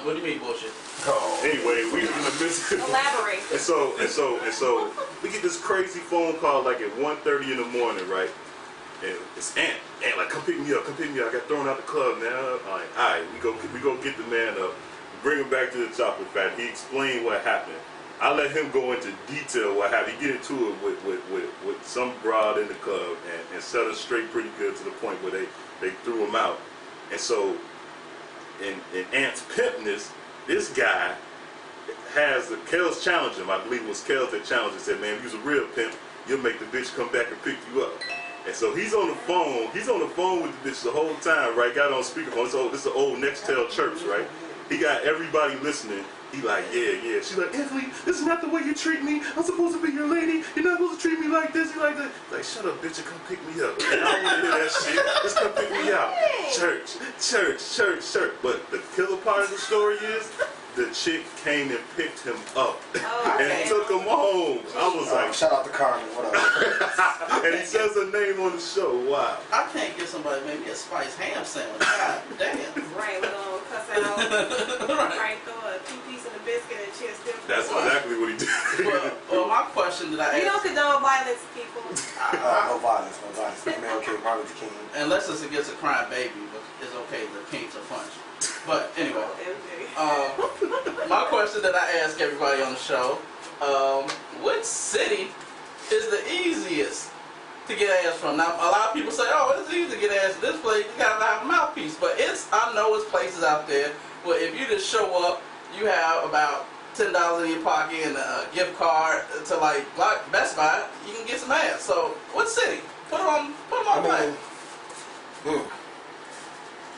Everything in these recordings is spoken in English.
What do you mean bullshit? Anyway, we in the midst. Elaborate. And so we get this crazy phone call like at 1:30 in the morning, right? And it's Ant, like, come pick me up. I got thrown out the club, man. All right, we go get the man up, bring him back to the chocolate factory. He explained what happened. I let him go into detail what happened. He get into it with some broad in the club and set her straight pretty good to the point where they threw him out. And so, in Ant's pimpness, this guy has Kels challenge him. I believe it was Kels that challenged him. Said, man, if you's a real pimp, you'll make the bitch come back and pick you up. And so he's on the phone. He's on the phone with the bitch the whole time, right? Got on speakerphone. This is an old Nextel church, right? He got everybody listening. He like, yeah. She's like, Anthony, this is not the way you treat me. I'm supposed to be your lady. You're not supposed to treat me like this. You're like that. Like, shut up, bitch, and come pick me up. Man, I don't want to hear that shit. Just come pick me out. Church. But the killer part of the story is, the chick came and picked him up and took him home. I was like, shout out to Carmen, whatever. And he says her name on the show. Wow. I can't get somebody maybe a spiced ham sandwich. God damn. Right, we're gonna cuss out. Right, throw a 2-piece in a biscuit and cheers. That's exactly what he did. Well, my question that I asked. We don't condone violence, people. No violence. Man, okay, Martin Luther King. Unless it's against a crying baby, but it's okay. The kings are punch. But anyway, my question that I ask everybody on the show, what city is the easiest to get ass from? Now, a lot of people say, oh, it's easy to get ass in this place. You gotta have a mouthpiece. But I know it's places out there where if you just show up, you have about $10 in your pocket and a gift card to like Best Buy, you can get some ass. So, what city? Put them on play.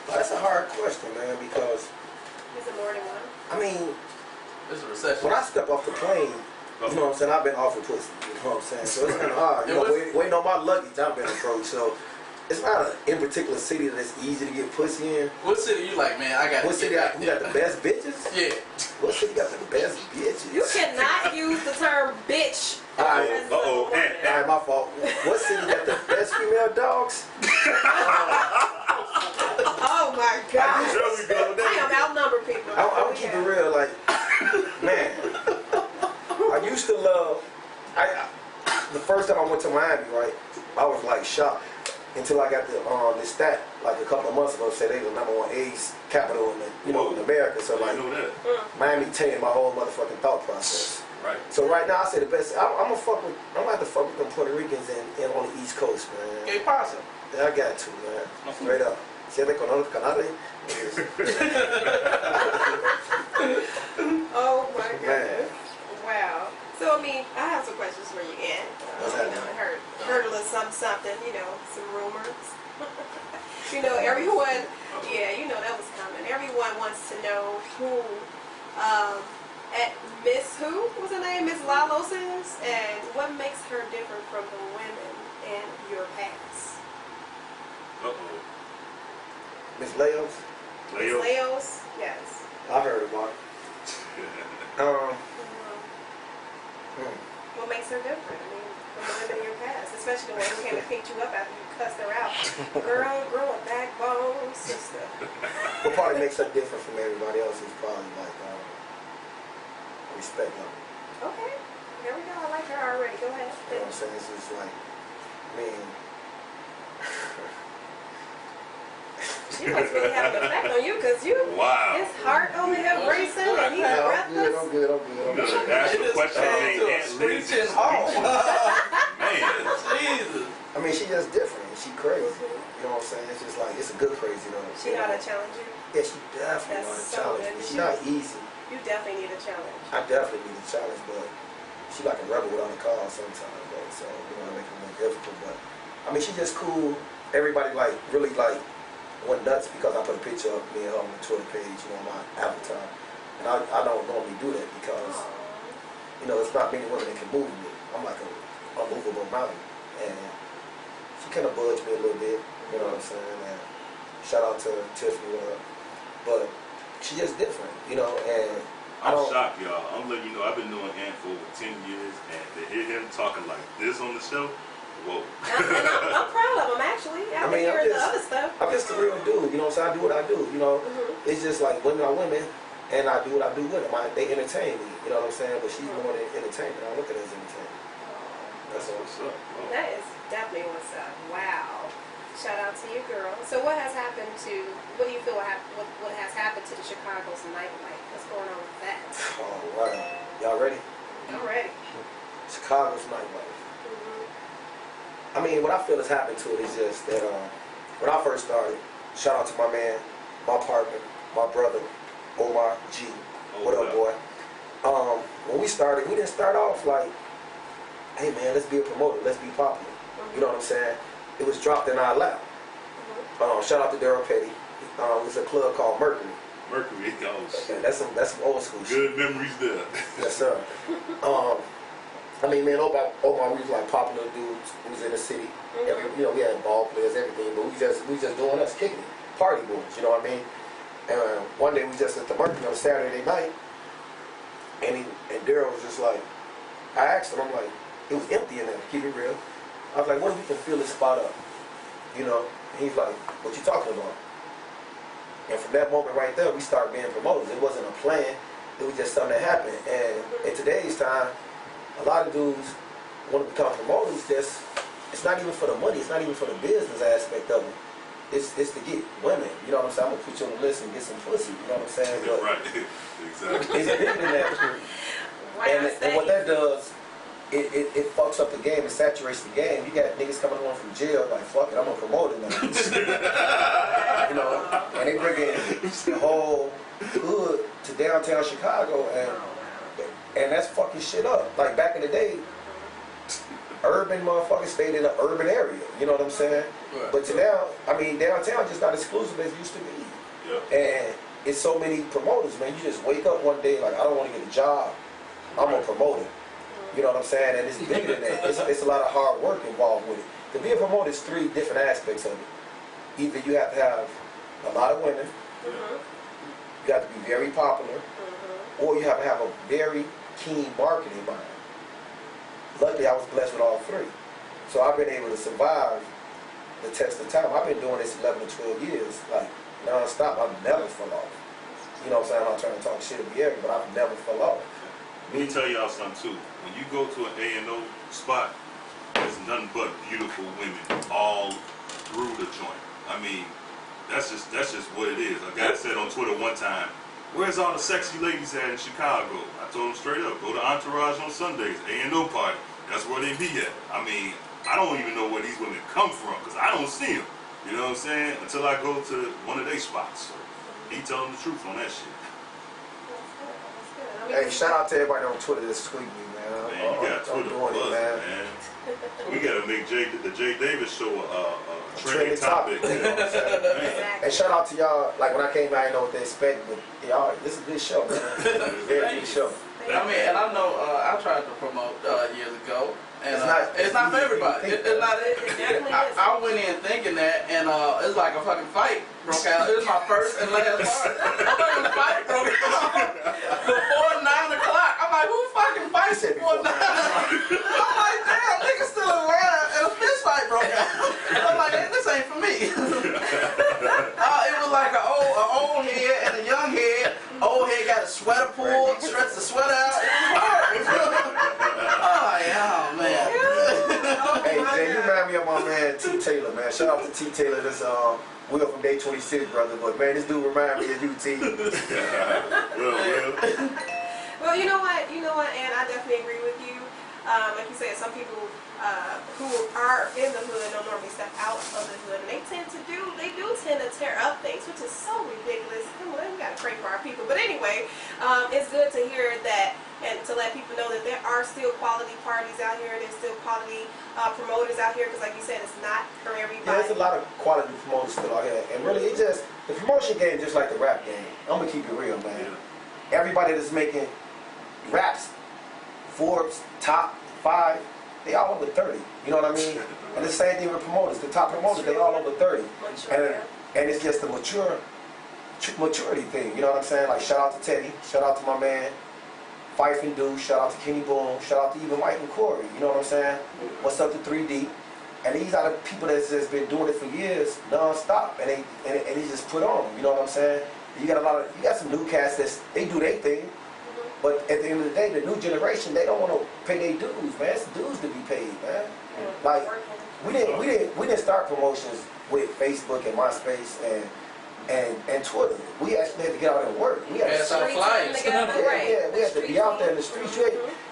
That's a hard question, man, because Is it more than one? I mean, It's a recession. when I step off the plane, you know what I'm saying, I've been offered pussy, you know what I'm saying, so it's kind of hard, you know, waiting on my luggage, I've been approached, so it's not in particular city that it's easy to get pussy in. What city you like, man? I got. What city who got the best bitches? Yeah. What city got the best bitches? You cannot use the term bitch. Alright, alright, my fault. What city got the best female dogs? Oh my God. There we go. I am outnumbered, people. I'm gonna keep it real, like, man, I used to love, the first time I went to Miami, right, I was like shocked until I got the stat like a couple of months ago, said they were #1 AIDS capital in in America, so like, Miami changed my whole motherfucking thought process. Right. So right now I say the best, I'm gonna have to fuck with them Puerto Ricans and on the East Coast, man. ¿Qué pasa? I got to, man. Straight up. Siete con los canales. Oh my goodness. Wow. So I mean, I have some questions for you, Ann. What's that? Heard a little something, some rumors. Everyone, that was coming. Everyone wants to know who, Miss who was her name? Miss Lalos is, and what makes her different from the women in your past? Miss Leos? Leos? Yes. I heard about it. What makes her different? I mean, from the women in your past, especially the one who came and picked you up after you cussed her out. Girl, grow a backbone, sister. What probably makes her different from everybody else is probably like respect her. Okay. There we go. I like her already. Go ahead. You know what I'm saying? It's just like, She must really have an effect on you, because his heart over here racing and he's breathless. I'm good. That's the question I made. Screeching home. Man. Jesus. I mean, she just different. She crazy. You know what I'm saying? It's just like, it's a good crazy though. She know how to challenge you? Yeah, she definitely know how to challenge me. She's not easy. You definitely need a challenge. I definitely need a challenge, but she like a rebel without a cause sometimes, though. So, make it more difficult. But, I mean, she just cool. Everybody, really went nuts because I put a picture of me and her on the Twitter page, on my avatar. And I don't normally do that because, it's not many women that can move me. I'm like a unmovable mountain. And she kind of budged me a little bit, you know what I'm saying? And shout out to Tiffany, but she just different, and I'm shocked, y'all. I'm letting you know I've been knowing Ant for over 10 years, and to hear him talking like this on the show, Whoa. And I'm proud of them, actually. After hearing the other stuff. I'm just a real dude, you know what I'm saying? I do what I do, you know. It's just like women are women, and I do what I do with them. They entertain me, you know what I'm saying? But she's more than entertainment. I look at her as entertainment. That's what's up. Wow. That is definitely what's up. Wow. Shout out to you, girl. So what has happened to, what do you feel what has happened to the Chicago's nightlife? What's going on with that? Oh, wow. Y'all ready? I'm ready. Chicago's nightlife. I mean, what I feel has happened to it is just that when I first started, shout out to my man, my partner, my brother, Omar G. What up, boy? When we started, we didn't start off like, hey man, let's be a promoter, let's be popular. You know what I'm saying? It was dropped in our lap. Shout out to Daryl Petty. It was a club called Mercury. Mercury, Okay, that's some old school shit. good memories there. Yes, sir. I mean, man, Omar, we was like popular dudes. We was in the city. You know, we had ball players, everything, but we just doing us, kicking it, party boys. You know what I mean? And one day we just at the Mercury on a Saturday night, and Daryl was just like, I asked him, I'm like, it was empty in there. Keep it real. I was like, what if we can fill this spot up? You know? And he's like, what you talking about? And from that moment right there, we started being promoters. It wasn't a plan. It was just something that happened. And in today's time, a lot of dudes want to become promoters. It's not even for the money. It's not even for the business aspect of it. It's to get women. You know what I'm saying? I'm going to put you on the list and get some pussy. You know what I'm saying? But right. Exactly. it's bigger than that. And what that does, it fucks up the game. It saturates the game. You got niggas coming home from jail like, fuck it, I'm a promoter now. You know? And they bring in the whole hood to downtown Chicago, and that's fucking shit up. Like back in the day, urban motherfuckers stayed in an urban area. You know what I'm saying? Right. But to now, I mean, downtown just not exclusive as it used to be. Yeah. And it's so many promoters, man. You just wake up one day like, I don't want to get a job. I'm a promoter. You know what I'm saying? And it's bigger than that. It's a lot of hard work involved with it. To be a promoter is three different aspects of it. Either you have to have a lot of women, you have to be very popular, or you have to have a very keen marketing mind. Luckily, I was blessed with all three. So I've been able to survive the test of time. I've been doing this 11 or 12 years, like non-stop. I've never fell off. You know what I'm saying? I'm not trying to talk shit in the air, but I've never fell off. Let me tell y'all something too. When you go to an A&O spot, there's nothing but beautiful women all through the joint. I mean, that's just what it is. A guy said on Twitter one time, "Where's all the sexy ladies at in Chicago?" I told him straight up, go to Entourage on Sundays, A&O party. That's where they be at. I mean, I don't even know where these women come from because I don't see them. You know what I'm saying? Until I go to one of their spots. So he telling the truth on that shit. Hey, shout out to everybody on Twitter that's tweeting me, man. Man, you got Twitter plus, man. We gotta make the Jay Davis show a trending topic. You know what I'm saying? And shout out to y'all. Like when I came out, I didn't know what to expect, but y'all, this is a good show, man. Very good show. I mean, and I know I tried to promote years ago, and it's not for everybody. It's not. I went in thinking that, and it's like a fucking fight broke out. It was my first and last part. A fucking fight broke out before 9 o'clock. I'm like, who fucking fights before 9? I'm like, damn, niggas still around, and a fist fight broke out. I'm like, hey, this ain't for me. It was like an old head and a young head. Old head got a sweater pulled, stretched the sweater out. It was hard. Oh, yeah, oh, man. Hey, Jay, you remind me of my man T. Taylor, man. Shout out to T. Taylor. This Will from Day 26, brother. But man, this dude remind me of you, T. Well, you know what, and I definitely agree with you. Like you said, some people who are in the hood don't normally step out of the hood, and they do tend to tear up things, which is so ridiculous. Come on, we gotta pray for our people. But anyway, it's good to hear that and to let people know that there are still quality parties out here. There's still quality promoters out here, because like you said, it's not for everybody. Yeah, there's a lot of quality promoters still out here, and really, the promotion game just like the rap game. I'm gonna keep it real, man. Everybody that's making raps, Forbes top 5, they all over 30. You know what I mean? And the same thing with promoters. The top promoters, they all over 30. And it's just a maturity thing. You know what I'm saying? Like, shout out to Teddy, shout out to my man Fife and Do, shout out to Kenny Boone, shout out to even Mike and Corey. You know what I'm saying? What's up to 3D? And these are the people that's just been doing it for years, non-stop, and they just put on. You know what I'm saying? You got some new cats they do their thing, but at the end of the day, the new generation, they don't want to pay their dues, man. It's dues to be paid, man. Like we didn't start promotions with Facebook and MySpace and Twitter. We actually had to get out and work. We had to start flyers. we had to be out there in the streets.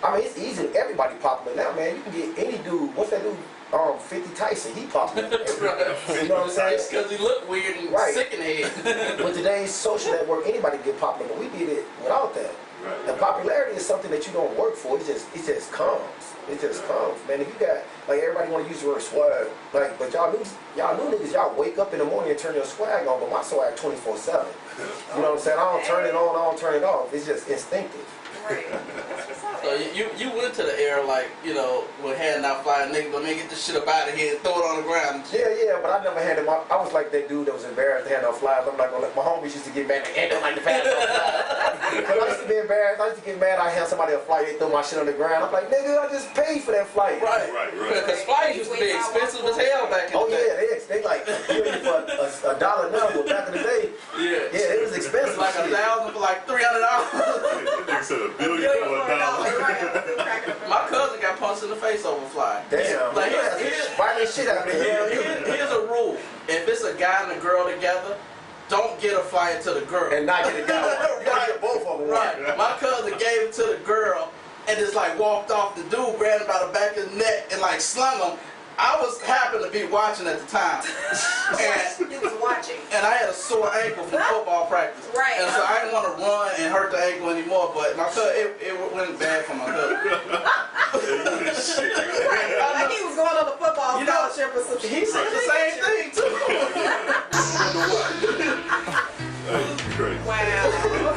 I mean, it's easy. Everybody popular now, man. You can get any dude. What's that dude? 50 Tyson. He popular. You know what I'm saying? It's because he looked weird and sick in the head. With today's social network, anybody can get popular, but we did it without that. Right. And popularity is something that you don't work for. It just comes. It just comes, man. If you got, like, everybody want to use the word swag, like, but y'all new niggas, y'all wake up in the morning and turn your swag on, but my swag 24/7. You know what I'm saying? I don't turn it on, I don't turn it off. It's just instinctive. Right. So you went to the era like, you know, with handing out flyers, niggas, let me get this shit up out of here and throw it on the ground. Yeah, but I never handed I was like that dude that was embarrassed to hand out flyers. I'm not gonna let my homies used to get mad and hand them like the pass out flyers. Cause I used to be embarrassed. I used to get mad. I hand somebody a flyer, they throw my shit on the ground. I'm like, nigga, I just paid for that flight. Right. Because flyers used to be expensive as hell back in the day. Yeah, they like for $1 now, but back in the day, yeah, it was expensive. Like $1,000 for like $300. Nigga said $1 billion for $1. My cousin got punched in the face over a flyer. Damn, like violent shit out there. Here's a rule: if it's a guy and a girl together, don't get a flyer to the girl and not get a guy. You gotta get both of them. Right. My cousin gave it to the girl and just like walked off. The dude grabbed him by the back of his neck and like slung him. I happened to be watching at the time, and he was watching. And I had a sore ankle from football practice, right? And so I didn't want to run and hurt the ankle anymore. But my cousin, it went bad for my cousin. Like he was going on the football scholarship or some shit. He said the same thing too. Crazy. Wow.